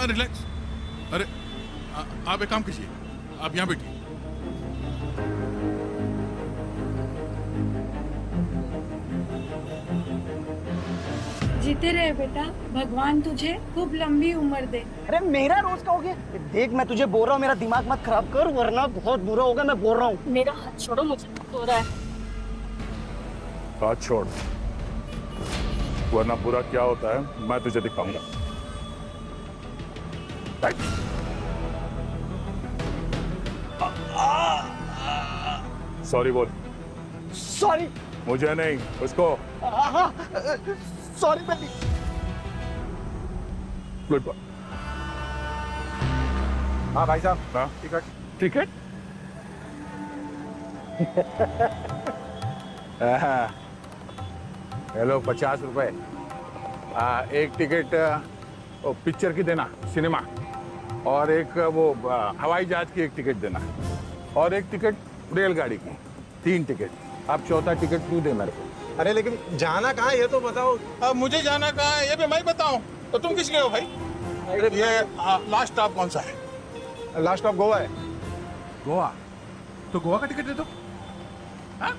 Relax. अरे आप एक काम कीजिए, आप यहाँ बैठिए। जीते रहे बेटा, भगवान तुझे खूब लंबी उम्र दे। अरे मेरा रोज का हो गया। देख मैं तुझे बोल रहा हूँ, मेरा दिमाग मत खराब कर वरना बहुत बुरा होगा। मैं बोल रहा हूँ। मेरा हाथ छोड़ो, मुझे हो रहा है। हाथ छोड़, वरना बुरा क्या होता है मैं तुझे दिखाऊंगा। सॉरी बोल। सॉरी। मुझे नहीं, उसको। सॉरी बेटी। Good boy. हाँ भाई साहब, हाँ टिकट। टिकट। हेलो, 50 रुपए। एक टिकट वो पिक्चर की देना, सिनेमा, और एक वो हवाई जहाज की एक टिकट देना, और एक टिकट रेलगाड़ी की। 3 टिकट। अब चौथा टिकट तू दे मेरे को। अरे लेकिन जाना कहाँ है ये तो बताओ। अब मुझे जाना कहाँ है ये भी मैं बताऊं? तो तुम किस लिए हो भाई? ये लास्ट स्टॉप कौन सा है? लास्ट ऑफ गोवा है। गोवा। तो गोवा का टिकट दे दो। हाँ?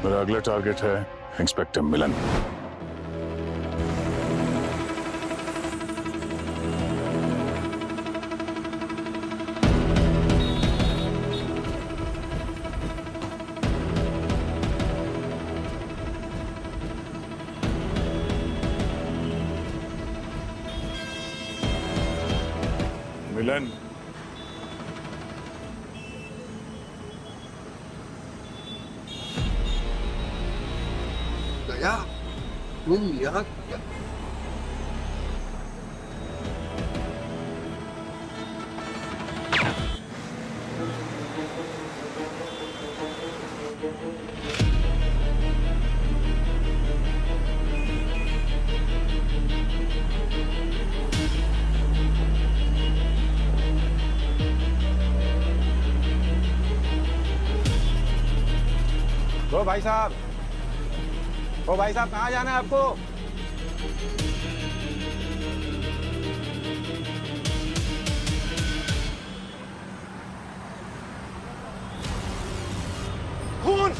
मेरा अगला टारगेट है इंस्पेक्टर मिलन। मिलन, दया, तुम यहाँ क्या? ओ भाई साहब, ओ भाई साहब, कहाँ जाना है आपको? खून।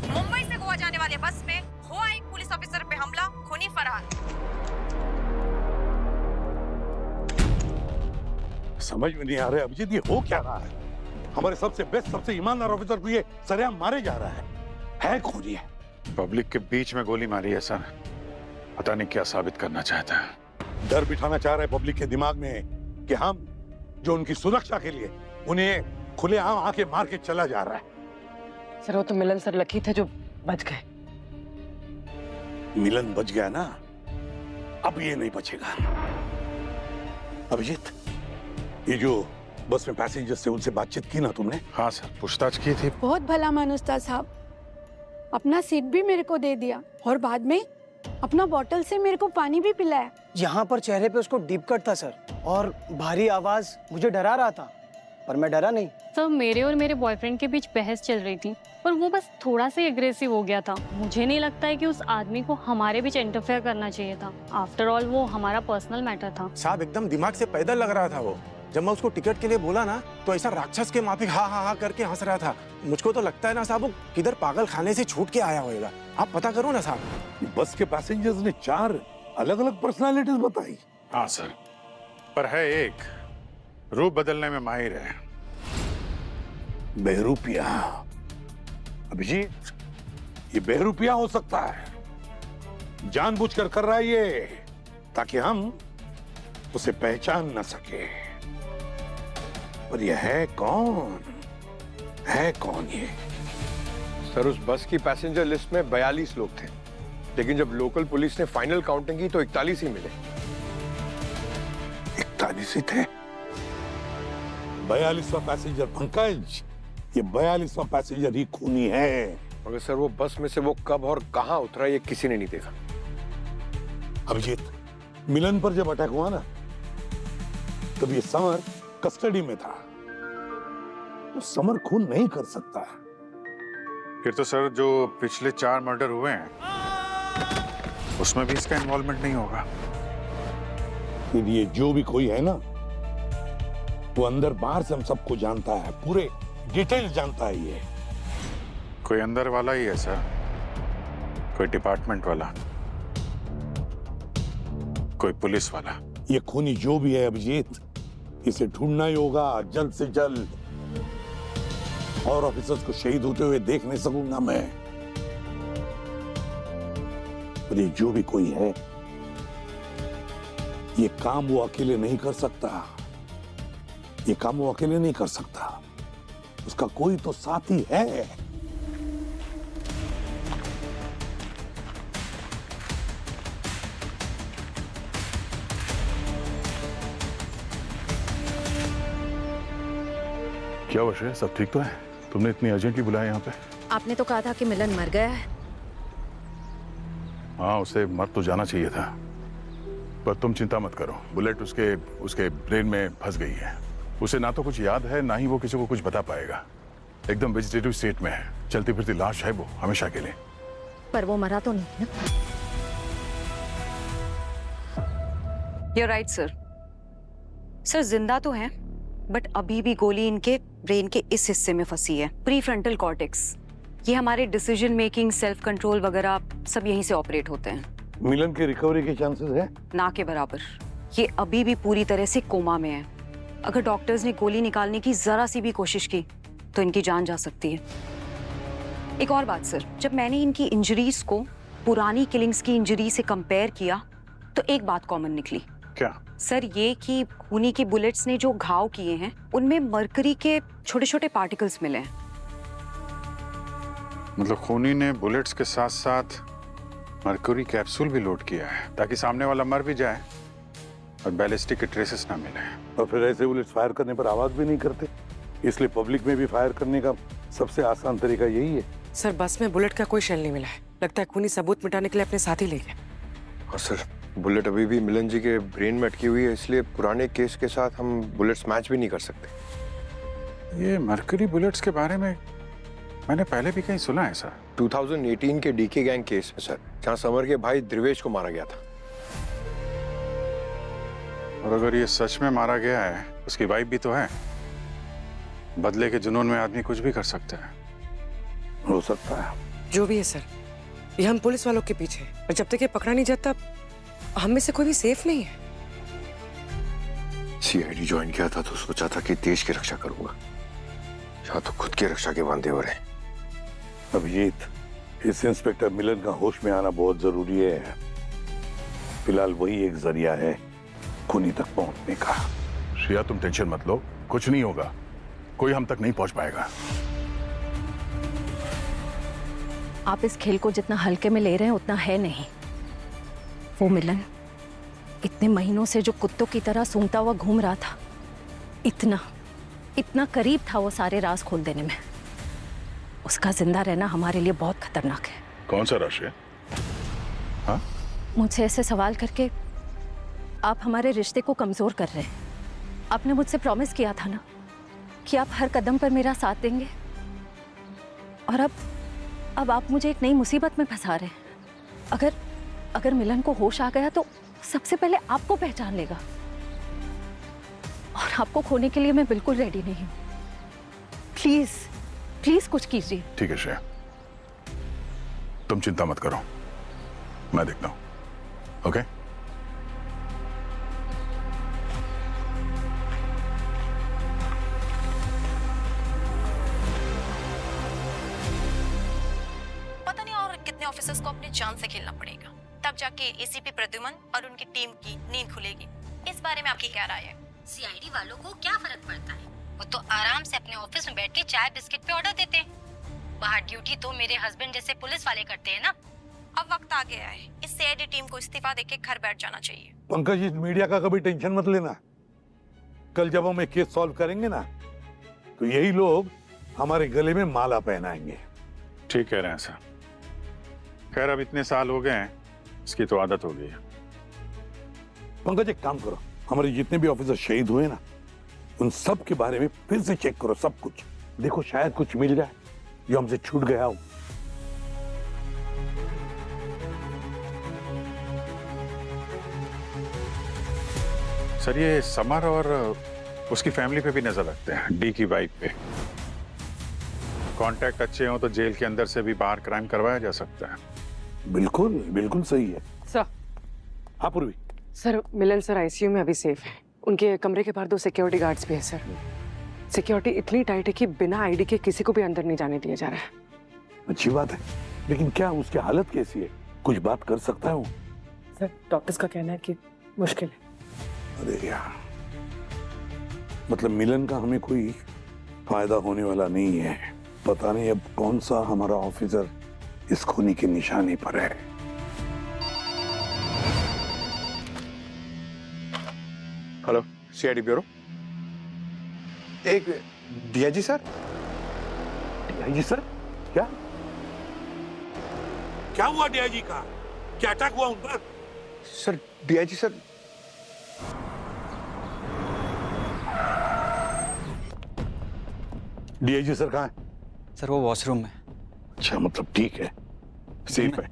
मुंबई से गोवा जाने वाले बस में हुआ एक पुलिस ऑफिसर पे हमला, खूनी फरार। समझ में नहीं आ रहा है अभिजीत, ये हो क्या रहा है? हमारे सबसे बेस्ट, सबसे ईमानदार ऑफिसर को ये सरेआम मारे जा रहा है खूनी है। पब्लिक के बीच में गोली मारी है सर। पता नहीं क्या साबित करना चाहता है। डर बिठाना चाह रहे पब्लिक के दिमाग में कि हम जो उनकी सुरक्षा के लिए उन्हें खुलेआम आके मार के चला जा रहा है। सर वो तो मिलन सर लकी थे जो बच गए। मिलन बच गया ना, अब ये नहीं बचेगा। अभिजीत, ये जो बस में पैसेंजर्स थे उनसे बातचीत की ना तुमने? हाँ सर, पूछताछ की थी। बहुत भला मानुस था साहब, अपना सीट भी मेरे को दे दिया और बाद में अपना बोतल से मेरे को पानी भी पिलाया। यहाँ पर चेहरे पे उसको डीप कट था सर, और भारी आवाज मुझे डरा रहा था, पर मैं डरा नहीं। सर मेरे और मेरे बॉयफ्रेंड के बीच बहस चल रही थी और वो बस थोड़ा सा एग्रेसिव हो गया था। मुझे नहीं लगता है कि उस आदमी को हमारे बीच इंटरफेयर करना चाहिए था। आफ्टर ऑल वो हमारा पर्सनल मैटर था। साहब एकदम दिमाग से पैदल लग रहा था वो। जब मैं उसको टिकट के लिए बोला ना तो ऐसा राक्षस के माफिक हा हा हा करके हंस रहा था। मुझको तो लगता है ना साहब वो किधर पागल खाने से छूट के आया होगा। आप पता करो ना साहब। बस के पैसेंजर्स ने 4 अलग-अलग पर्सनालिटीज बताई। हाँ सर, पर है एक रूप बदलने में माहिर है। बहरूपिया। अभिजीत, ये बहरूपिया हो सकता है, जानबूझकर कर रहा है ये ताकि हम उसे पहचान न सके। पर यह है कौन? है कौन ये? सर उस बस की पैसेंजर लिस्ट में 42 लोग थे, लेकिन जब लोकल पुलिस ने फाइनल काउंटिंग की तो 41 ही मिले। 41 ही थे? 42वां पैसेंजर पंकज, ये 42वां पैसेंजर ही खूनी है। मगर सर वो बस में से वो कब और कहां उतरा ये किसी ने नहीं देखा। अभिजीत, मिलन पर जब अटैक हुआ ना, तब ये समर कस्टडी में था। तो समर खून नहीं कर सकता। फिर तो सर जो पिछले 4 मर्डर हुए हैं उसमें भी इसका इन्वॉल्वमेंट नहीं होगा। फिर ये जो भी कोई है ना, वो अंदर बाहर से हम सबको जानता है, पूरे डिटेल जानता है ये। कोई अंदर वाला ही है सर, कोई डिपार्टमेंट वाला, कोई पुलिस वाला। ये खूनी जो भी है अभिजीत, इसे ढूंढना ही होगा जल्द से जल्द। और ऑफिसर्स को शहीद होते हुए देख नहीं सकूंगा मैं। और ये जो भी कोई है, ये काम वो अकेले नहीं कर सकता। ये काम वो अकेले नहीं कर सकता, उसका कोई तो साथी है। क्या हुआ श्रेया, सब ठीक तो है? तुमने इतनी अर्जेंटली बुलाया यहाँ पे? आपने तो कहा था कि मिलन मर गया है। हाँ, उसे मर तो जाना चाहिए था, पर तुम चिंता मत करो। बुलेट उसके ब्रेन में फंस गई है। उसे ना तो कुछ याद है, ना ही वो किसी को कुछ बता पाएगा। एकदम वेजिटेटिव स्टेट में है, चलती फिरती लाश है वो हमेशा के लिए। पर वो मरा तो नहीं ना? You're right, sir. सर जिंदा तो है, बट अभी भी गोली इनके ब्रेन के इस हिस्से में फंसी है, प्रीफ्रंटल कॉर्टेक्स। ये हमारे डिसीजन मेकिंग, सेल्फ कंट्रोल वगैरह सब यहीं से ऑपरेट होते हैं। मिलन के रिकवरी के चांसेस है? ना के बराबर। ये अभी भी पूरी तरह से कोमा में है। अगर डॉक्टर्स ने गोली निकालने की जरा सी भी कोशिश की तो इनकी जान जा सकती है। एक और बात सर, जब मैंने इनकी इंजरीज को पुरानी किलिंग्स की इंजरी से कंपेयर किया तो एक बात कॉमन निकली। क्या? सर ये कि खूनी की बुलेट्स ने जो घाव किए हैं उनमें मरकरी के छोटे छोटे पार्टिकल्स मिले हैं। मतलब खूनी ने बुलेट्स के साथ साथ मरकरी कैप्सूल भी लोड किया है ताकि सामने वाला मर भी जाए और बैलिस्टिक के ट्रेसेस ना मिले। और फिर ऐसे बुलेट्स फायर करने पर आवाज भी नहीं करते, इसलिए पब्लिक में भी फायर करने का सबसे आसान तरीका यही है। सर बस में बुलेट का कोई शेल नहीं मिला है, लगता है खूनी सबूत मिटाने के लिए अपने साथ ही ले गया। और सर बुलेट अभी भी मिलन जी के ब्रेन में अटकी हुई है, इसलिए पुराने केस के साथ हम बुलेट्स मैच भी नहीं कर सकते। ये मरकरी बुलेट्स के बारे में मैंने पहले भी कहीं सुना है सर। 2018 के डीके गैंग केस में सर, जहां समर के भाई द्रिवेश को मारा गया था। और अगर ये सच में मारा गया है, उसकी वाइफ भी तो है। बदले के जुनून में आदमी कुछ भी कर सकता है। हो सकता है। जो भी है सर, ये हम पुलिस वालों के पीछे, और जब तक ये पकड़ा नहीं जाता हम में से कोई भी सेफ नहीं है। सीआईडी ज्वाइन किया था तो सोचा था कि देश की रक्षा करूंगा, या तो खुद की रक्षा के वादे हो रहे। अभिजीत, इस इंस्पेक्टर मिलन का होश में आना बहुत जरूरी है। फिलहाल वही एक जरिया है खूनी तक पहुंचने का। श्रेया तुम टेंशन मत लो, कुछ नहीं होगा, कोई हम तक नहीं पहुंच पाएगा। आप इस खेल को जितना हल्के में ले रहे हैं उतना है नहीं। वो मिलन इतने महीनों से जो कुत्तों की तरह सूंघता हुआ घूम रहा था, इतना करीब था वो सारे राज खोल देने में। उसका जिंदा रहना हमारे लिए बहुत खतरनाक है। कौन सा राशि? हाँ? मुझसे ऐसे सवाल करके आप हमारे रिश्ते को कमजोर कर रहे हैं। आपने मुझसे प्रॉमिस किया था ना कि आप हर कदम पर मेरा साथ देंगे, और अब आप मुझे एक नई मुसीबत में फंसा रहे हैं। अगर मिलन को होश आ गया तो सबसे पहले आपको पहचान लेगा, और आपको खोने के लिए मैं बिल्कुल रेडी नहीं हूं। प्लीज कुछ कीजिए। ठीक है श्रेया, तुम चिंता मत करो, मैं देखता हूं। ओके? पता नहीं और कितने ऑफिसर्स को अपनी जान से खेलना पड़ेगा, तब जाके एसीपी प्रद्युमन और उनकी टीम की नींद खुलेगी। इस बारे में आपकी क्या राय है? सीआईडी वालों को क्या फर्क पड़ता है? वो तो आराम से अपने ऑफिस में बैठ के चाय बिस्किट पे ऑर्डर देते हैं। बाहर ड्यूटी तो मेरे हस्बैंड जैसे पुलिस वाले करते हैं ना। अब वक्त आ गया है, इस सीआईडी टीम को इस्तीफा देके घर बैठ जाना चाहिए। पंकज, इस मीडिया का कभी टेंशन मत लेना। कल जब हम एक केस सॉल्व करेंगे ना, तो यही लोग हमारे गले में माला पहनाएंगे। ठीक कह रहे हैं सर। खैर अब इतने साल हो गए हैं, इसकी तो आदत हो गई है। पंकज, एक काम करो, हमारे जितने भी ऑफिसर शहीद हुए ना, उन सब के बारे में फिर से चेक करो, सब कुछ देखो, शायद कुछ मिल जाए जो हमसे छूट गया हो। सर ये समर और उसकी फैमिली पे भी नजर रखते हैं, डी की वाइफ पे। कांटेक्ट अच्छे हो तो जेल के अंदर से भी बाहर क्राइम करवाया जा सकता है। बिल्कुल बिल्कुल सही है सर। हाँ पूर्वी। सर मिलन सर आईसीयू में अभी सेफ है। उनके कमरे के बाहर 2 सिक्योरिटी गार्ड्स भी हैं सर। सिक्योरिटी इतनी टाइट है कि बिना आईडी के किसी को भी अंदर नहीं जाने दिया जा रहा है। अच्छी बात है, लेकिन क्या उसकी हालत कैसी है? कुछ बात कर सकता है वो? सर डॉक्टर्स का कहना है कि मुश्किल है। अरे यार, मतलब मिलन का हमें कोई फायदा होने वाला नहीं है। पता नहीं अब कौन सा हमारा ऑफिसर इस खूनी की निशानी पर है। Hello, CID bureau. एक डीआईजी सर। DIG sir? क्या क्या हुआ डीआईजी का? क्या अटैक हुआ उन पर? Sir DIG sir, DIG sir कहाँ है? सर वो वॉशरूम में। अच्छा, मतलब ठीक है, सेफ है।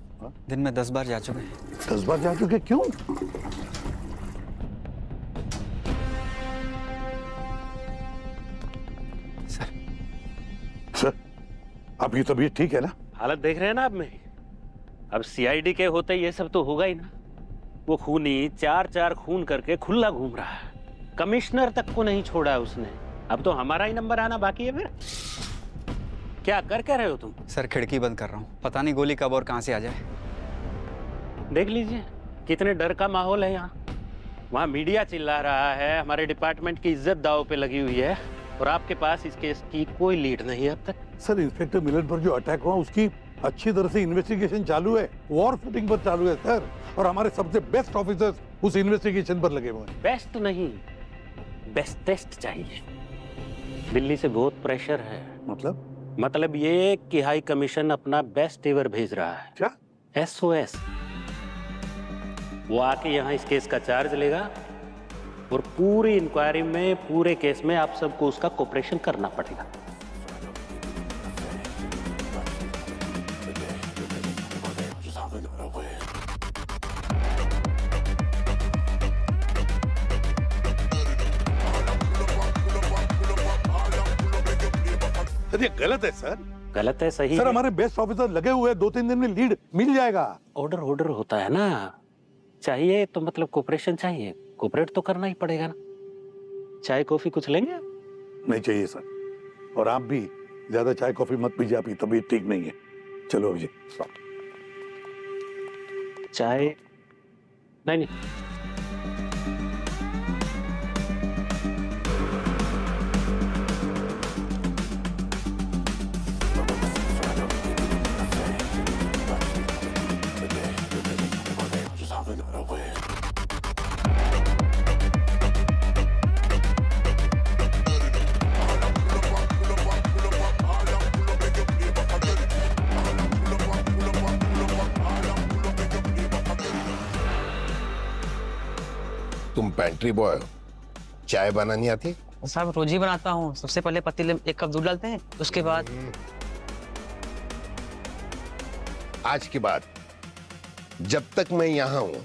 दिन में 10 बार जा चुके हैं। 10 बार जा चुके? क्यों? सर आपकी तबीयत ठीक है ना? हालत देख रहे हैं ना आप में। अब सीआईडी के होते ये सब तो होगा ही ना। वो खूनी 4 खून करके खुला घूम रहा है, कमिश्नर तक को नहीं छोड़ा उसने। अब तो हमारा ही नंबर आना बाकी है। फिर क्या कर रहे हो तुम? सर खिड़की बंद कर रहा हूँ, पता नहीं गोली कब और कहाँ से आ जाए। देख लीजिए कितने डर का माहौल है यहाँ। वहाँ मीडिया चिल्ला रहा है, हमारे डिपार्टमेंट की इज्जत दांव पे लगी हुई है, और आपके पास इस केस की कोई लीड नहीं है अब तक। सर इंस्पेक्टर मिलन पर जो अटैक हुआ उसकी अच्छी तरह से इन्वेस्टिगेशन चालू है, वॉर फुटिंग पर चालू है सर, और हमारे सबसे बेस्ट ऑफिसर्स उस इन्वेस्टिगेशन पर लगे हुए हैं। बेस्ट नहीं, बेस्टेस्ट चाहिए। दिल्ली से बहुत प्रेशर है। मतलब ये कि हाई कमीशन अपना बेस्ट एवर भेज रहा है। क्या? SOS। वो आके यहाँ इस केस का चार्ज लेगा, और पूरी इंक्वायरी में, पूरे केस में आप सबको उसका कोऑपरेशन करना पड़ेगा। ये गलत है सर। गलत है, सही सर है। हमारे बेस्ट ऑफिसर लगे हुए हैं, 2-3 दिन में लीड मिल जाएगा। ऑर्डर होता है ना, चाहिए तो मतलब कोऑपरेशन चाहिए, कोऑपरेट तो करना ही पड़ेगा ना। चाय कॉफी कुछ लेंगे? नहीं चाहिए सर, और आप भी ज्यादा चाय कॉफी मत पीजिए, आपकी तबीयत ठीक नहीं है। चलो अभिजीत। चाय नहीं। तुम पेंट्री बॉय हो, चाय बनानी आती? साहब रोज ही बनाता हूँ। सबसे पहले पतीले में 1 कप दूध डालते हैं, उसके बाद आज के बाद जब तक मैं यहाँ हूं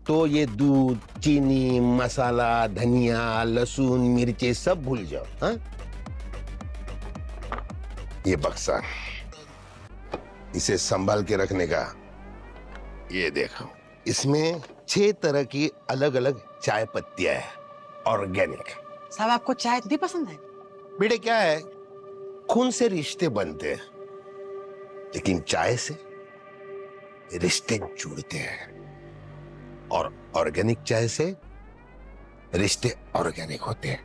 तो ये दूध, चीनी, मसाला, धनिया, लहसुन, मिर्चे सब भूल जाओ। हाँ? ये बक्सा, इसे संभाल के रखने का। ये देखो, इसमें 6 तरह की अलग अलग चाय पत्तियां है, ऑर्गेनिक। साहब आपको चाय भी पसंद है? बेटे क्या है, खून से रिश्ते बनते हैं, लेकिन चाय से रिश्ते जुड़ते हैं, और ऑर्गेनिक चाय से रिश्ते ऑर्गेनिक होते हैं।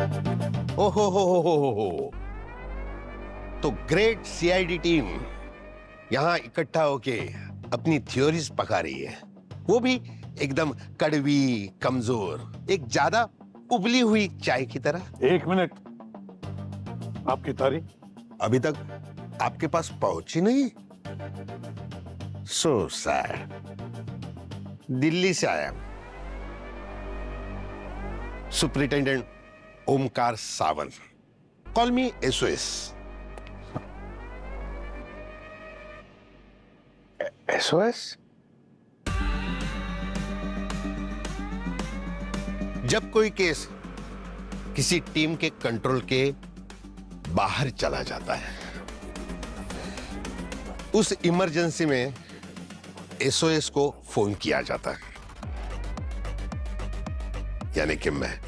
ओहो, तो ग्रेट सीआईडी टीम यहां इकट्ठा होके अपनी थ्योरीज पका रही है, वो भी एकदम कड़वी, कमजोर, एक ज्यादा उबली हुई चाय की तरह। एक मिनट, आपकी तारीफ अभी तक आपके पास पहुंची नहीं? So sad. दिल्ली से आया सुपरिटेंडेंट ओमकार सावंत, कॉल मी एसओएस। एसओएस? जब कोई केस किसी टीम के कंट्रोल के बाहर चला जाता है, उस इमरजेंसी में एसओएस को फोन किया जाता है, यानी कि मैं।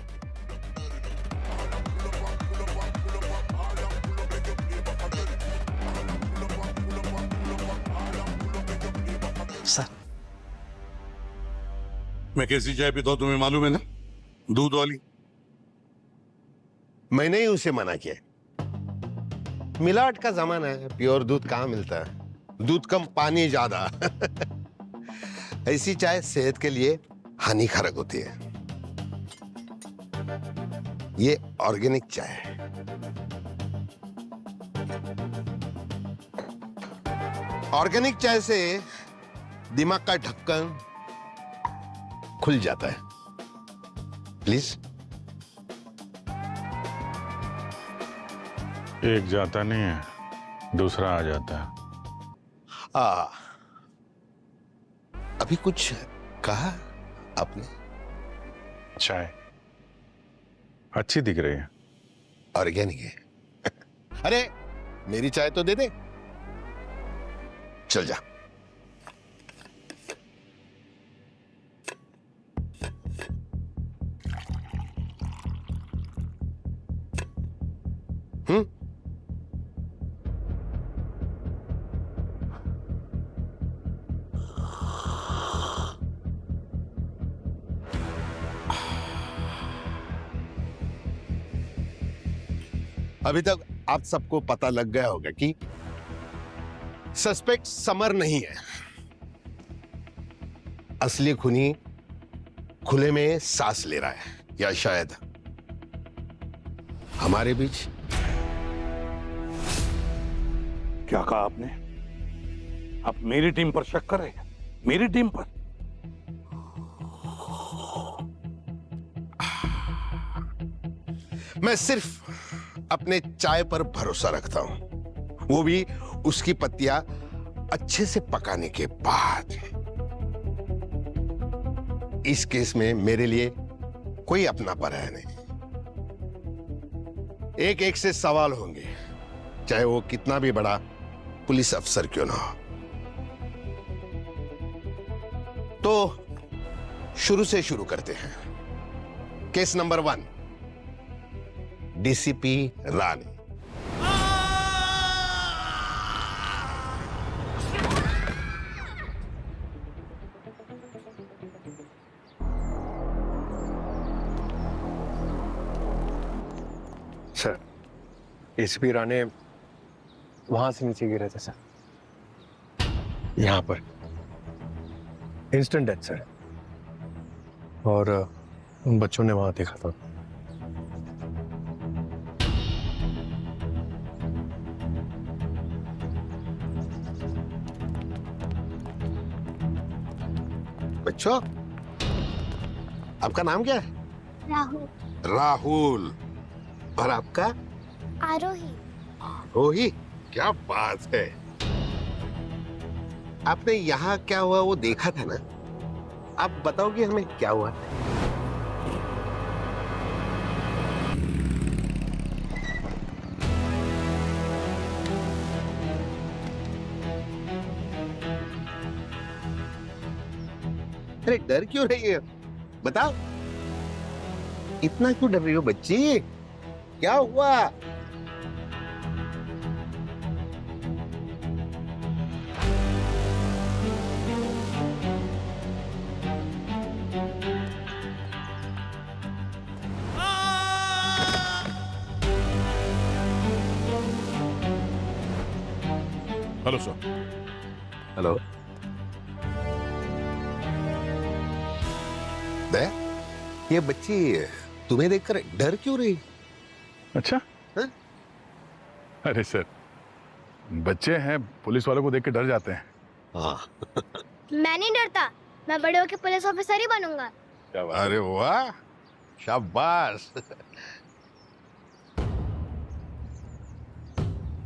सर, मैं कैसी चाय पीता हूं तुम्हें मालूम है ना? दूध वाली। मैंने ही उसे मना किया। मिलावट का जमाना है, प्योर दूध कहां मिलता है? दूध कम, पानी ज्यादा। ऐसी चाय सेहत के लिए हानिकारक होती है। ये ऑर्गेनिक चाय है। ऑर्गेनिक चाय से दिमाग का ढक्कन खुल जाता है। प्लीज। एक जाता नहीं है, दूसरा आ जाता है। अभी कुछ कहा आपने? चाय अच्छी दिख रही है। ऑर्गेनिक है। अरे मेरी चाय तो दे दे। चल जा। अभी तक आप सबको पता लग गया होगा कि सस्पेक्ट समर नहीं है। असली खूनी खुले में सांस ले रहा है, या शायद हमारे बीच। क्या कहा आपने? आप मेरी टीम पर शक कर रहे हैं? मेरी टीम पर? मैं सिर्फ अपने चाय पर भरोसा रखता हूं, वो भी उसकी पत्तियां अच्छे से पकाने के बाद। इस केस में मेरे लिए कोई अपना पराया नहीं। एक एक से सवाल होंगे, चाहे वो कितना भी बड़ा पुलिस अफसर क्यों ना हो। तो शुरू से शुरू करते हैं। केस नंबर 1, डीसीपी रानी। सर, एसपी राणे वहां से नीचे गिरे थे सर, यहां पर। इंस्टेंट डेथ सर, और उन बच्चों ने वहां देखा था। बच्चों, आपका नाम क्या है? राहुल। राहुल। और आपका? आरोही। आरोही, क्या बात है। आपने यहाँ क्या हुआ वो देखा था ना? आप बताओगे हमें क्या हुआ? अरे डर क्यों रही है? बताओ, इतना क्यों डर रही हो बच्ची? क्या हुआ? हेलो दया, ये बच्ची तुम्हें देखकर डर क्यों रही? अच्छा हाँ? अरे सर, बच्चे हैं, पुलिस वालों को देख के डर जाते हैं। हाँ। मैं नहीं डरता, मैं बड़े होकर पुलिस ऑफिसर ही बनूंगा। अरे वाह, शाबाश।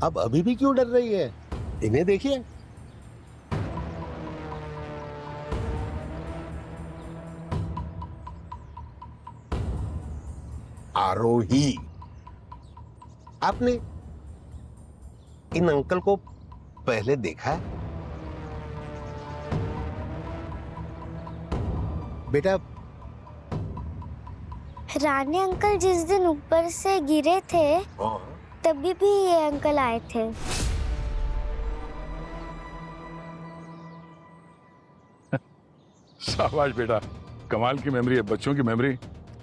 अब अभी भी क्यों डर रही है? इन्हें देखिए। आरोही, आपने इन अंकल को पहले देखा है? बेटा, रानी अंकल जिस दिन ऊपर से गिरे थे तभी भी ये अंकल आए थे। शाबाश बेटा, कमाल की मेमोरी है, बच्चों की मेमोरी।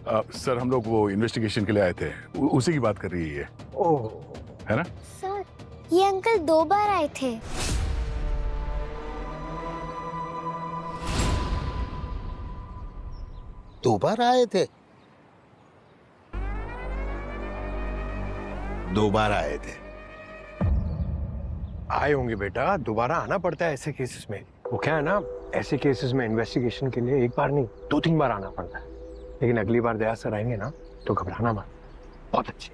सर, हम लोग वो इन्वेस्टिगेशन के लिए आए थे, उसी की बात कर रही है ये। ओह, है ना? सर, ये अंकल 2 बार आए थे। दोबारा आए थे? 2 बार आए थे? आए होंगे बेटा, दोबारा आना पड़ता है ऐसे केसेस में। वो क्या है ना, ऐसे केसेस में इन्वेस्टिगेशन के लिए 1 बार नहीं 2-3 बार आना पड़ता है। लेकिन अगली बार दया सर आएंगे ना तो घबराना मत, बहुत अच्छे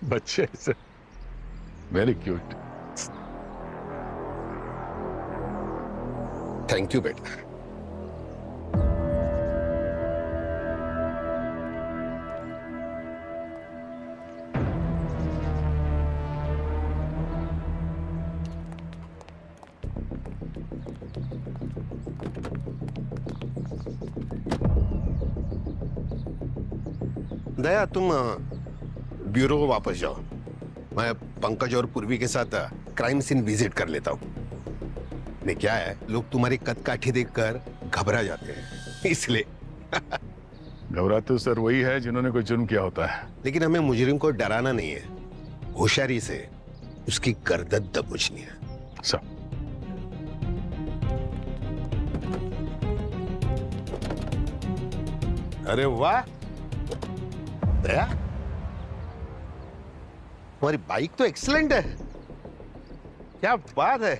बच्चे sir, very cute. Thank you बेटा। दया, तुम ब्यूरो को वापस जाओ। मैं पंकज और पूर्वी के साथ क्राइम सीन विजिट कर लेता हूँ। नहीं, क्या है, लोग तुम्हारी कदकाठी देखकर घबरा जाते हैं, इसलिए। घबराते तो सर वही है जिन्होंने कोई जुर्म किया होता है। लेकिन हमें मुजरिम को डराना नहीं है, होशियारी से उसकी गर्दन दबोचनी है। सब अरे वाह दया, तुम्हारी बाइक तो एक्सीलेंट है, क्या बात है।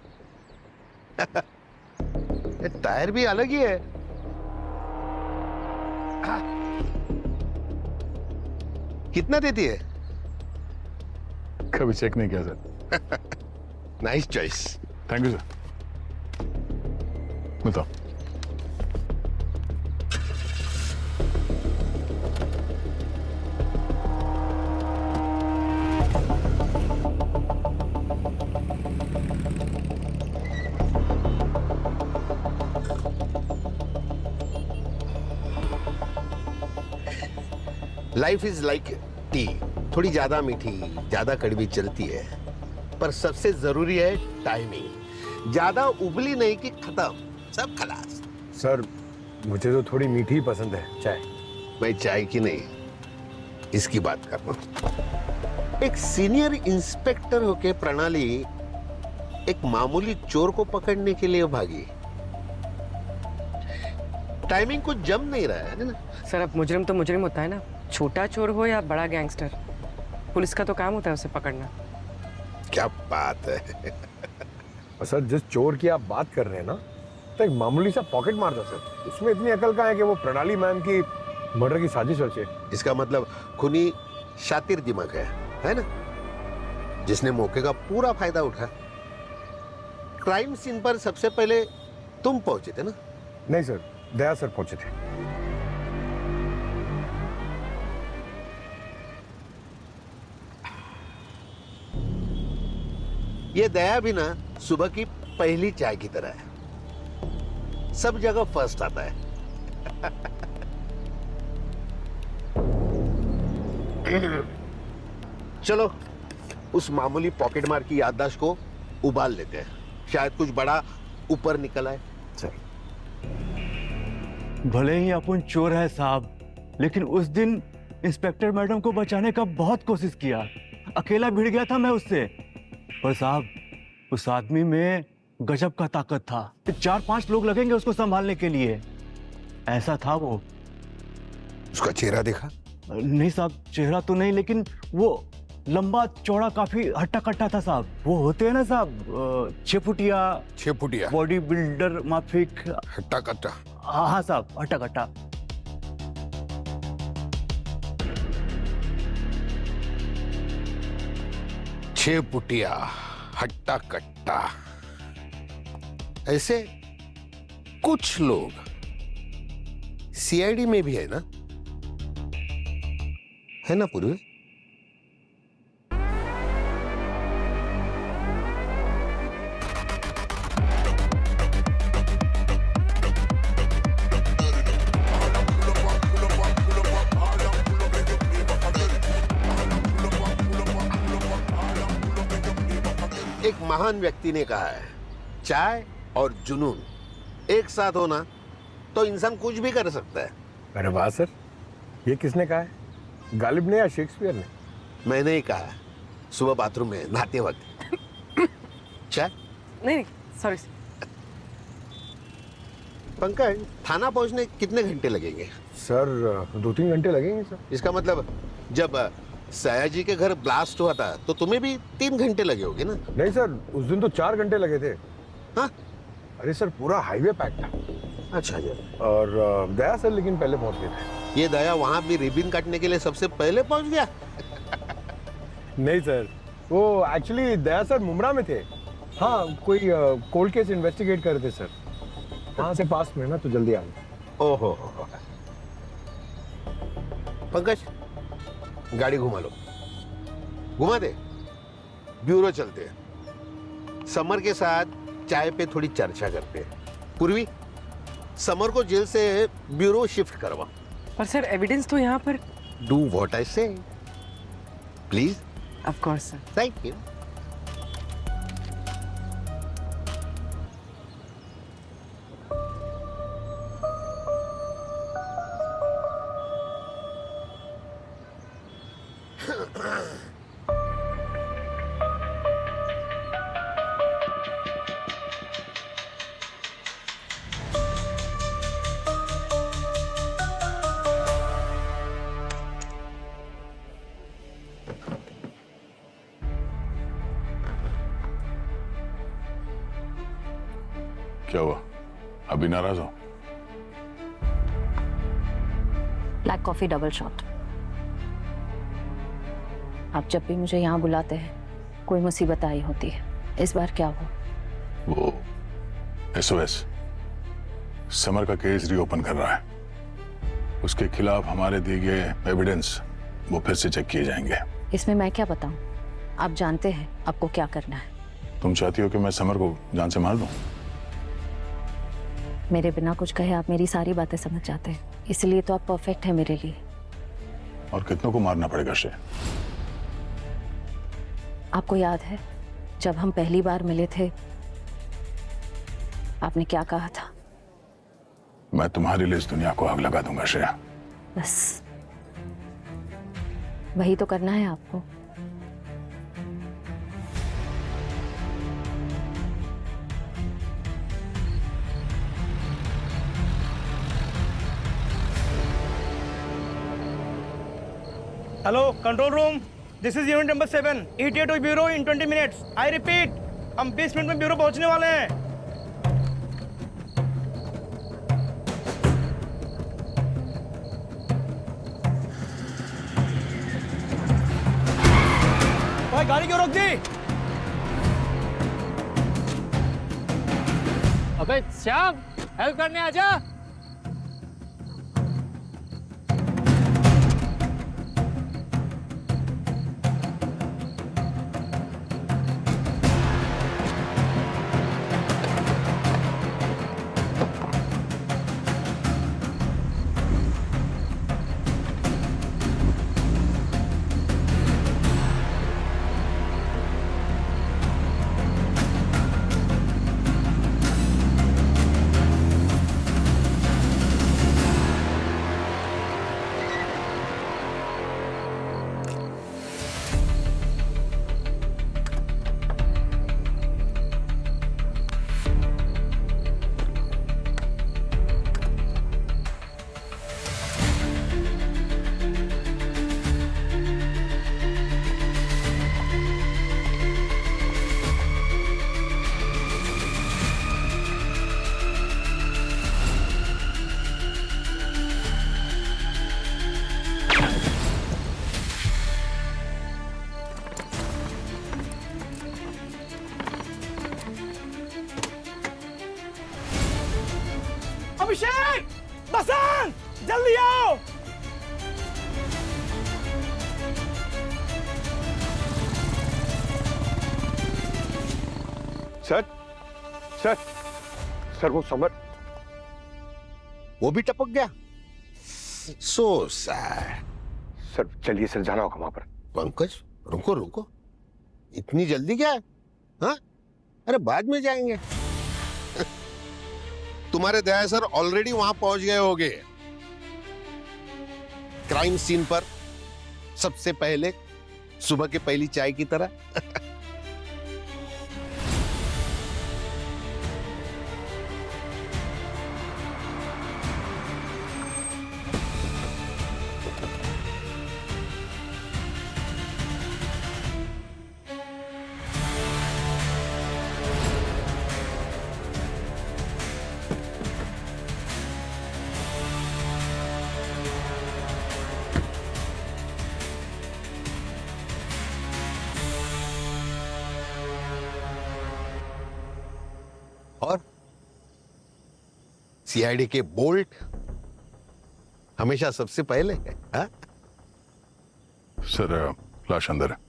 ये टायर भी अलग ही है। कितना देती है? कभी चेक नहीं किया sir. Nice choice. Thank you sir. बताओ। लाइफ इज लाइक टी, थोड़ी ज्यादा मीठी ज्यादा कड़वी चलती है, पर सबसे जरूरी है टाइमिंग। ज्यादा उबली नहीं कि खत्म, सब खलास। सर, मुझे तो थोड़ी मीठी ही पसंद है चाय। मैं चाय की नहीं, इसकी बात कर रहा हूं। एक सीनियर इंस्पेक्टर होके प्रणाली एक मामूली चोर को पकड़ने के लिए भागी। टाइमिंग कुछ जम नहीं रहा है ना। सर, अब मुजरिम तो मुजरिम होता है ना, छोटा चोर हो या बड़ा गैंगस्टर, पुलिस का तो काम होता है उसे पकड़ना। क्या बात है। सर, जिस चोर की आप बात कर रहे हैं ना, तो एक मामूली सा पॉकेट मार था सर, उसमें इतनी अकल कहाँ है कि वो प्रणाली मैम की मर्डर की साजिश रचे। इसका मतलब खूनी शातिर दिमाग है ना, जिसने मौके का पूरा फायदा उठा। क्राइम सीन पर सबसे पहले तुम पहुंचे थे ना? नहीं सर, दया सर पहुंचे थे। ये दया भी ना सुबह की पहली चाय की तरह है, सब जगह फर्स्ट आता है। चलो उस मामूली पॉकेट मार की याददाश्त को उबाल लेते हैं, शायद कुछ बड़ा ऊपर निकल आए। सर, भले ही अपन चोर है साहब, लेकिन उस दिन इंस्पेक्टर मैडम को बचाने का बहुत कोशिश किया। अकेला भिड़ गया था मैं उससे, पर साहब उस आदमी में गजब का ताकत था। 4-5 लोग लगेंगे उसको संभालने के लिए, ऐसा था वो। उसका चेहरा देखा? नहीं साहब, चेहरा तो नहीं, लेकिन वो लंबा चौड़ा काफी हट्टा कट्टा था साहब। वो होते हैं ना साहब 6 फुटिया, 6 फुटिया बॉडी बिल्डर माफिक। हट्टा कट्टा? हाँ साहब, हट्टा कट्टा। छह फुटिया हट्टा कट्टा, ऐसे कुछ लोग सीआईडी में भी है ना पूर्वी? एक महान व्यक्ति ने कहा है, चाय और जुनून एक साथ होना तो इंसान कुछ भी कर सकता है। अरे वाह सर, ये किसने कहा है? गालिब ने या शेक्सपियर ने? मैंने ही कहा, सुबह बाथरूम में नहाते वक्त। चाय? नहीं, सॉरी। पंकज, थाना पहुंचने कितने घंटे लगेंगे? सर 2-3 घंटे लगेंगे सर। इसका मतलब जब सयाजी के घर ब्लास्ट हुआ था तो तुम्हें भी 3 घंटे लगे होंगे ना? नहीं सर, उस दिन तो 4 घंटे लगे थे। हाँ? अरे सर, पूरा हाईवे पैक था। अच्छा जी। और दया सर लेकिन पहले पहुंच गए थे। ये दया वहां भी रिबन काटने के लिए सबसे पहले पहुंच गया? नहीं सर, वो एक्चुअली दया सर मुमरा में थे। हाँ, कोई कोल्ड केस इन्वेस्टिगेट कर रहे थे सर। वहां से पास में ना, तो जल्दी आ गए। ओहो। पंकज, गाड़ी घुमा लो। घुमा दे, ब्यूरो चलते हैं। समर के साथ चाय पे थोड़ी चर्चा करते हैं। पूर्वी, समर को जेल से ब्यूरो शिफ्ट करवा। पर सर, एविडेंस तो यहाँ पर। डू व्हाट आई से, please. Of course sir. Thank you. क्या हुआ, अभी नाराज हो? Black coffee double shot. आप जब भी मुझे यहाँ बुलाते हैं कोई मुसीबत आई होती है, इस बार क्या हुआ? वो एसओएस समर का केस रीओपन कर रहा है। उसके खिलाफ हमारे दिए गए एविडेंस वो फिर से चेक किए जाएंगे। इसमें मैं क्या बताऊं? आप जानते हैं आपको क्या करना है। तुम चाहती हो कि मैं समर को जान से मार दूं? मेरे बिना कुछ कहे आप मेरी सारी बातें समझ जाते हैं, इसलिए तो आप परफेक्ट है मेरे लिए। और कितनों को मारना पड़ेगा श्रेय? आपको याद है जब हम पहली बार मिले थे आपने क्या कहा था? मैं तुम्हारे लिए इस दुनिया को आग लगा दूंगा श्रेया। बस वही तो करना है आपको। Hello control room, this is unit number 7, ETA to bureau in 20 minutes. I repeat, हम 20 मिनट में ब्यूरो पहुंचने वाले हैं। भाई गाड़ी क्यों रोक दी? अबे श्याम, हेल्प करने आजा। अभिषेक, बसंत, जल्दी आओ। सर सर सर वो समर वो भी टपक गया। So sad. सर चलिए सर, जाना होगा वहां पर। पंकज रुको रुको, इतनी जल्दी क्या है? हाँ अरे बाद में जाएंगे। तुम्हारे दया सर ऑलरेडी वहां पहुंच गए होंगे, क्राइम सीन पर सबसे पहले, सुबह के पहली चाय की तरह। और सीआईडी के बोल्ट हमेशा सबसे पहले है। हा? सर लाश अंदर है।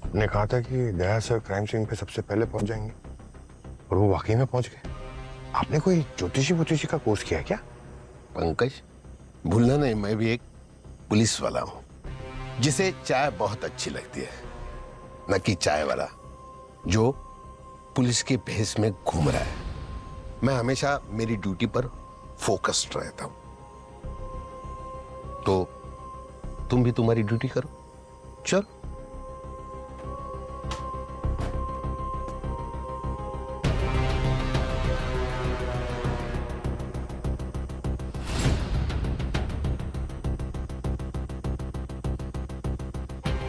आपने कहा था कि दया सर क्राइम सीन पे सबसे पहले पहुंच जाएंगे, और वो वाकई में पहुंच गए। आपने कोई ज्योतिषी का कोर्स किया क्या? पंकज भूलना नहीं, मैं भी एक पुलिस वाला हूं जिसे चाय बहुत अच्छी लगती है, न कि चाय वाला जो पुलिस के भेष में घूम रहा है। मैं हमेशा मेरी ड्यूटी पर फोकस्ड रहता हूं, तो तुम भी तुम्हारी ड्यूटी करो। चलो।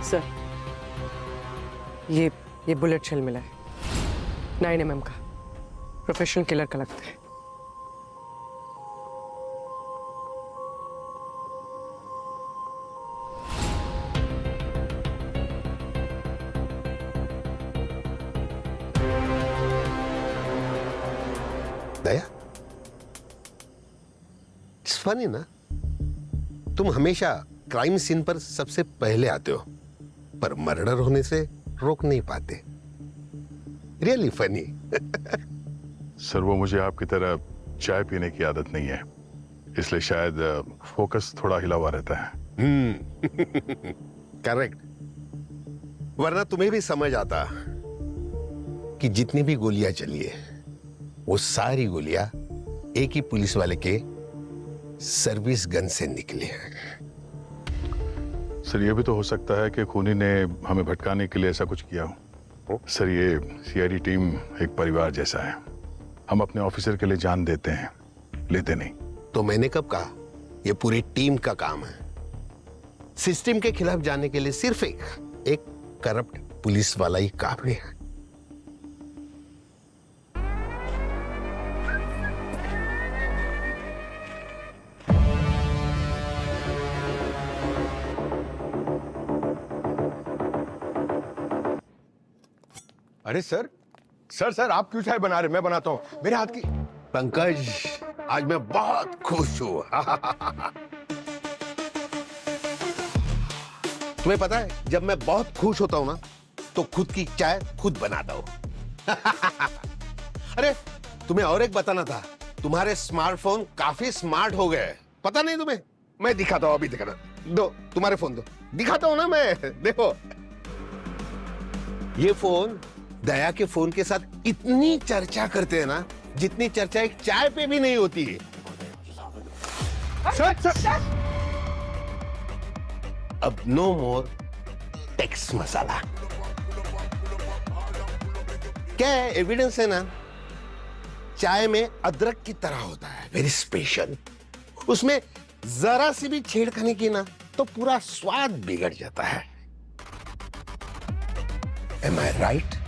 सर ये बुलेट शेल मिला है, 9 mm का, प्रोफेशनल किलर का लगता है। दया, इट्स फनी ना, तुम हमेशा क्राइम सीन पर सबसे पहले आते हो, पर मर्डर होने से रोक नहीं पाते। Really funny. सर वो मुझे आपकी तरह चाय पीने की आदत नहीं है, इसलिए शायद फोकस थोड़ा हिला हुआ रहता है। करेक्ट, वरना तुम्हें भी समझ आता कि जितनी भी गोलियां चली है वो सारी गोलियां एक ही पुलिस वाले के सर्विस गन से निकली है। सर ये भी तो हो सकता है कि खूनी ने हमें भटकाने के लिए ऐसा कुछ किया हो। सर ये सीआईडी टीम एक परिवार जैसा है, हम अपने ऑफिसर के लिए जान देते हैं, लेते नहीं। तो मैंने कब कहा ये पूरी टीम का काम है। सिस्टम के खिलाफ जाने के लिए सिर्फ एक करप्ट पुलिस वाला ही काफी है। अरे सर सर सर आप क्यों चाय बना रहे? मैं बनाता हूं, मेरे हाथ की। पंकज आज मैं बहुत खुश हूं। तुम्हें पता है जब मैं बहुत खुश होता हूं ना तो खुद की चाय खुद बनाता हूं। अरे तुम्हें और एक बताना था, तुम्हारे स्मार्टफोन काफी स्मार्ट हो गए, पता नहीं तुम्हें? मैं दिखाता हूं, अभी दिखाना दो, तुम्हारे फोन दो, दिखाता हूं ना मैं। देखो ये फोन दया के फोन के साथ इतनी चर्चा करते हैं ना जितनी चर्चा एक चाय पे भी नहीं होती है। सर अब नो मोर टेक्स्ट मसाला। क्या है? एविडेंस है ना, चाय में अदरक की तरह होता है, वेरी स्पेशल। उसमें जरा सी भी छेड़खानी की ना तो पूरा स्वाद बिगड़ जाता है। Am I right?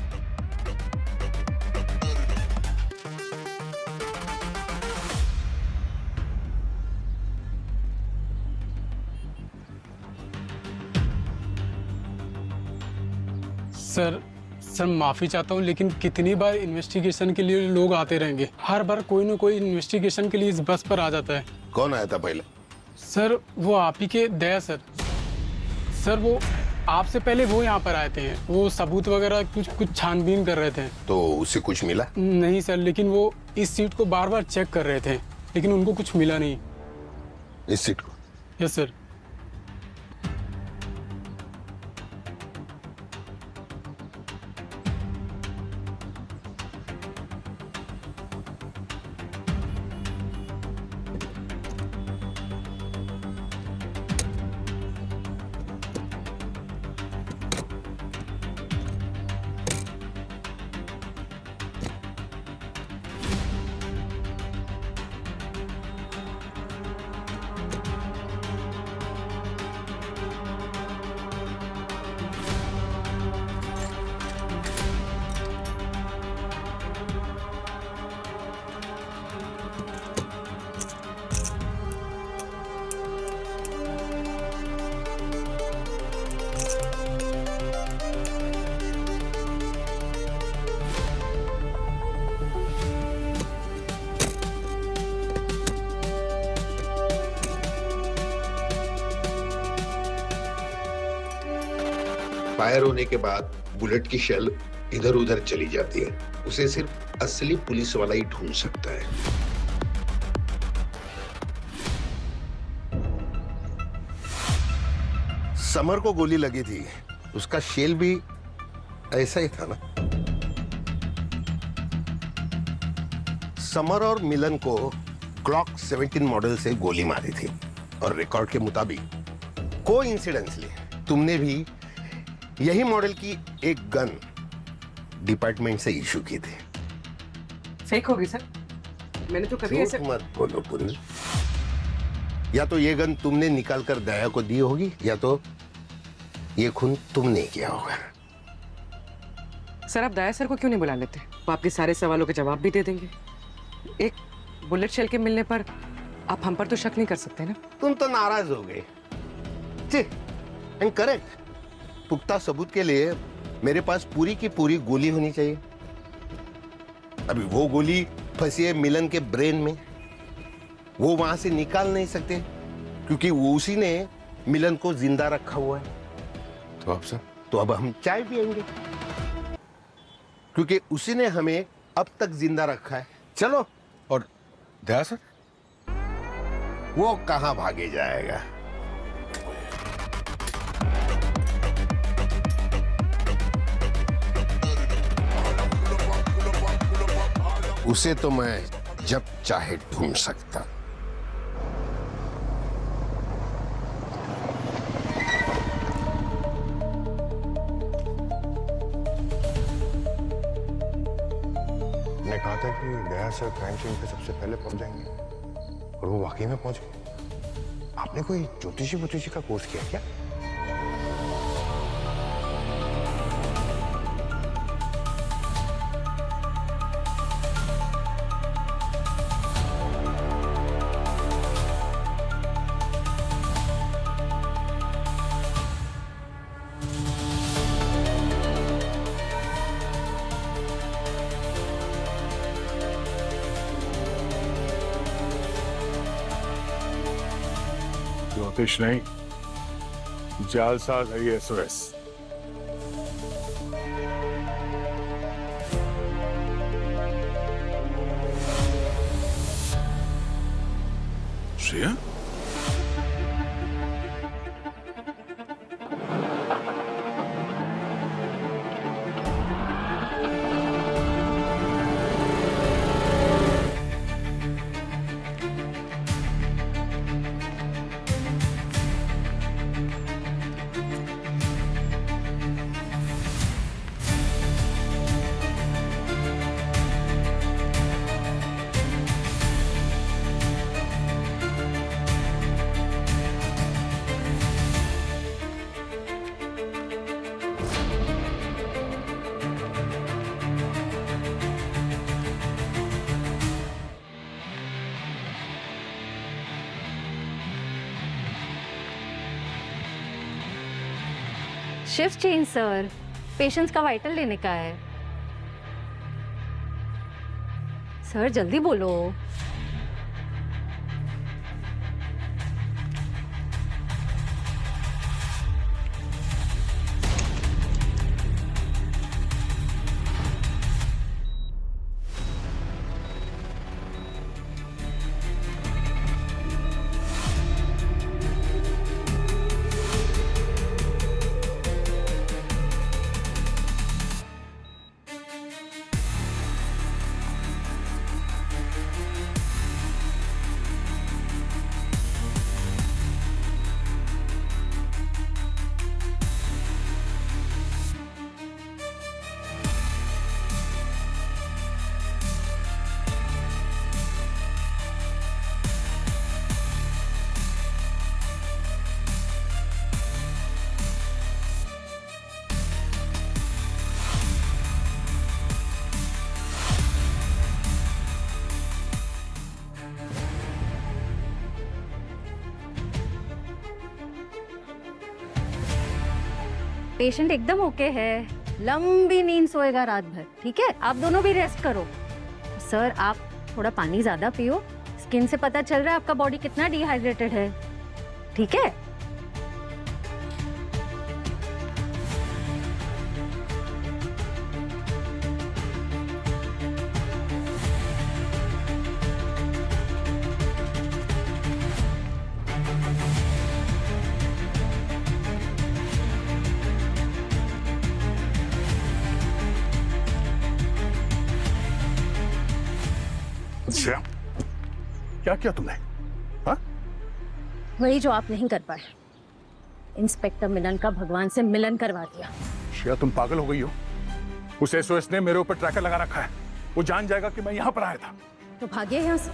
Sir sir माफ़ी चाहता हूँ, लेकिन कितनी बार इन्वेस्टिगेशन के लिए लोग आते रहेंगे? हर बार कोई ना कोई इन्वेस्टिगेशन के लिए इस बस पर आ जाता है। कौन आया था पहले? सर वो आप ही के दया सर। सर वो आपसे पहले वो यहाँ पर आए थे, वो सबूत वगैरह कुछ छानबीन कर रहे थे। तो उससे कुछ मिला? नहीं सर, लेकिन वो इस सीट को बार बार चेक कर रहे थे, लेकिन उनको कुछ मिला नहीं। इस सीट को? Yes sir. फायर होने के बाद बुलेट की शेल इधर उधर चली जाती है, उसे सिर्फ असली पुलिस वाला ही ढूंढ सकता है। समर को गोली लगी थी, उसका शेल भी ऐसा ही था ना? समर और मिलन को ग्लॉक 17 मॉडल से गोली मारी थी और रिकॉर्ड के मुताबिक कोइंसिडेंसली तुमने भी यही मॉडल की एक गन डिपार्टमेंट से इशू की थी। फेक होगी सर, मैंने तो कभी ऐसे... मत बोलो पुनिल। या तो ये गन तुमने निकाल कर दया को दी होगी, या तो ये खून तुमने किया होगा। सर आप दया सर को क्यों नहीं बुला लेते? वो आपके सारे सवालों के जवाब भी दे देंगे। एक बुलेट शेल के मिलने पर आप हम पर तो शक नहीं कर सकते ना? तुम तो नाराज हो गए। करेक्ट। पुख्ता सबूत के लिए मेरे पास पूरी की पूरी गोली होनी चाहिए। अभी वो गोली फंसी है मिलन के ब्रेन में, वो वहां से निकाल नहीं सकते क्योंकि वो उसी ने मिलन को जिंदा रखा हुआ है। तो अब सर? तो अब हम चाय पियेंगे क्योंकि उसी ने हमें अब तक जिंदा रखा है। चलो। और दया सर? वो कहां भागे जाएगा? उसे तो मैं जब चाहे ढूंढ सकता। ने कहा था कि दया सर क्राइम सीन पे सबसे पहले पहुंच जाएंगे, और वो वाकई में पहुंच गए। आपने कोई ज्योतिषी का कोर्स किया क्या? ज्योतिष नहीं, जालसाज ISOS। Shreya? Shift change sir. Patients का वाइटल लेने का है। सर जल्दी बोलो। पेशेंट एकदम ओके है, लंबी नींद सोएगा रात भर। ठीक है, आप दोनों भी रेस्ट करो। सर आप थोड़ा पानी ज्यादा पियो, स्किन से पता चल रहा है आपका बॉडी कितना डिहाइड्रेटेड है। ठीक है, श्रेया, क्या किया तुमने? हाँ? वही जो आप नहीं कर पाए। इंस्पेक्टर मिलन का भगवान से मिलन करवा दिया। श्रेया तुम पागल हो गई हो। उस एसओएस ने मेरे ऊपर ट्रैकर लगा रखा है। वो जान जाएगा कि मैं यहाँ पर आया था। तो भागिए यहाँ से।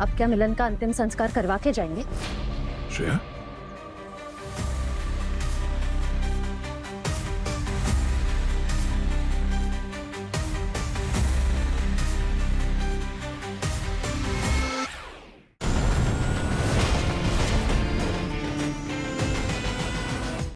अब क्या मिलन का अंतिम संस्कार करवा के जाएंगे? श्रेया